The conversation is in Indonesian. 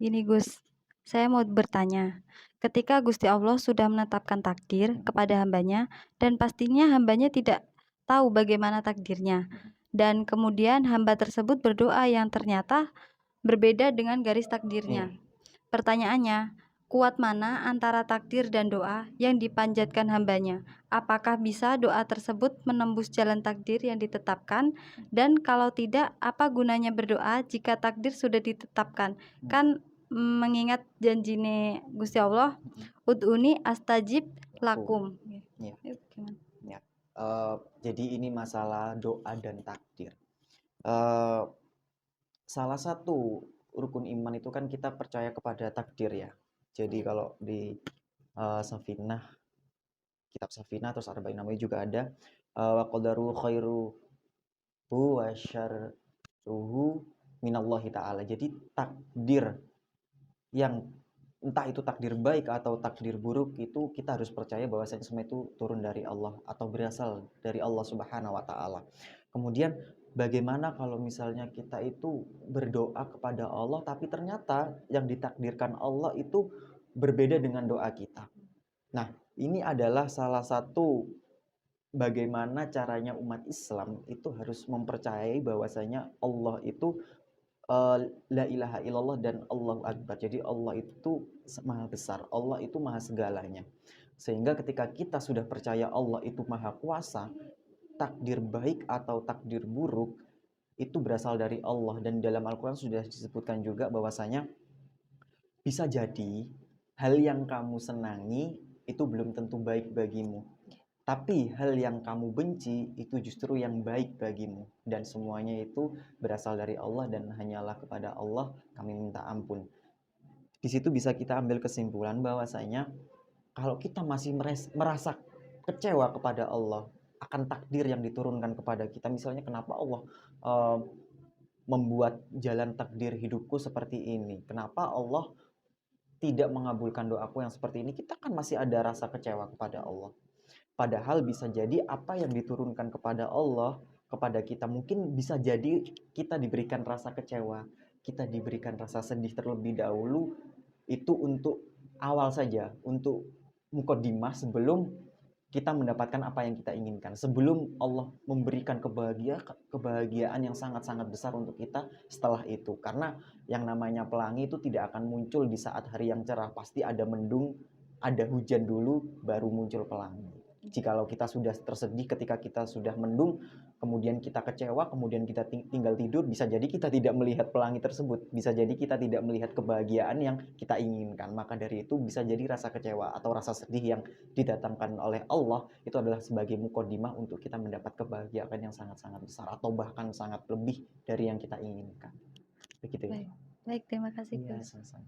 Gini Gus, saya mau bertanya, ketika Gusti Allah sudah menetapkan takdir kepada hambanya dan pastinya hambanya tidak tahu bagaimana takdirnya, dan kemudian hamba tersebut berdoa yang ternyata berbeda dengan garis takdirnya. Pertanyaannya, kuat mana antara takdir dan doa yang dipanjatkan hambanya? Apakah bisa doa tersebut menembus jalan takdir yang ditetapkan? Dan kalau tidak, apa gunanya berdoa jika takdir sudah ditetapkan? Kan mengingat janjine Gusti Allah, ud'uni astajib lakum. Ya. Gimana? Ya. Jadi ini masalah doa dan takdir. Eh, Salah satu rukun iman itu kan kita percaya kepada takdir ya. Jadi kalau di Safinah, kitab Safinah terus Arba'in namanya juga ada wa qadaru khairuhu wa syarruhu minallahi ta'ala. Jadi takdir yang entah itu takdir baik atau takdir buruk itu kita harus percaya bahwasanya semua itu turun dari Allah atau berasal dari Allah Subhanahu wa taala. Kemudian bagaimana kalau misalnya kita itu berdoa kepada Allah tapi ternyata yang ditakdirkan Allah itu berbeda dengan doa kita. Nah, ini adalah salah satu bagaimana caranya umat Islam itu harus mempercayai bahwasanya Allah itu la ilaha illallah dan Allahu Akbar. Jadi Allah itu maha besar, Allah itu maha segalanya. Sehingga ketika kita sudah percaya Allah itu maha kuasa, takdir baik atau takdir buruk itu berasal dari Allah. Dan dalam Al-Quran sudah disebutkan juga bahwasanya bisa jadi hal yang kamu senangi itu belum tentu baik bagimu. Tapi hal yang kamu benci itu justru yang baik bagimu. Dan semuanya itu berasal dari Allah dan hanyalah kepada Allah kami minta ampun. Di situ bisa kita ambil kesimpulan bahwasanya kalau kita masih merasa kecewa kepada Allah akan takdir yang diturunkan kepada kita. Misalnya kenapa Allah uh, membuat jalan takdir hidupku seperti ini. Kenapa Allah tidak mengabulkan doaku yang seperti ini. Kita kan masih ada rasa kecewa kepada Allah. Padahal bisa jadi apa yang diturunkan kepada Allah kepada kita mungkin bisa jadi kita diberikan rasa kecewa, kita diberikan rasa sedih terlebih dahulu itu untuk awal saja, untuk mukodimah sebelum kita mendapatkan apa yang kita inginkan. Sebelum Allah memberikan kebahagiaan yang sangat-sangat besar untuk kita setelah itu. Karena yang namanya pelangi itu tidak akan muncul di saat hari yang cerah. Pasti ada mendung, ada hujan dulu, baru muncul pelangi. Jikalau kita sudah tersedih ketika kita sudah mendung, kemudian kita kecewa, kemudian kita tinggal tidur, bisa jadi kita tidak melihat pelangi tersebut, bisa jadi kita tidak melihat kebahagiaan yang kita inginkan. Maka dari itu bisa jadi rasa kecewa atau rasa sedih yang didatangkan oleh Allah itu adalah sebagai mukodimah untuk kita mendapat kebahagiaan yang sangat-sangat besar atau bahkan sangat lebih dari yang kita inginkan. Begitu ya. Baik, baik, terima kasih Iya, Gus. sama-sama.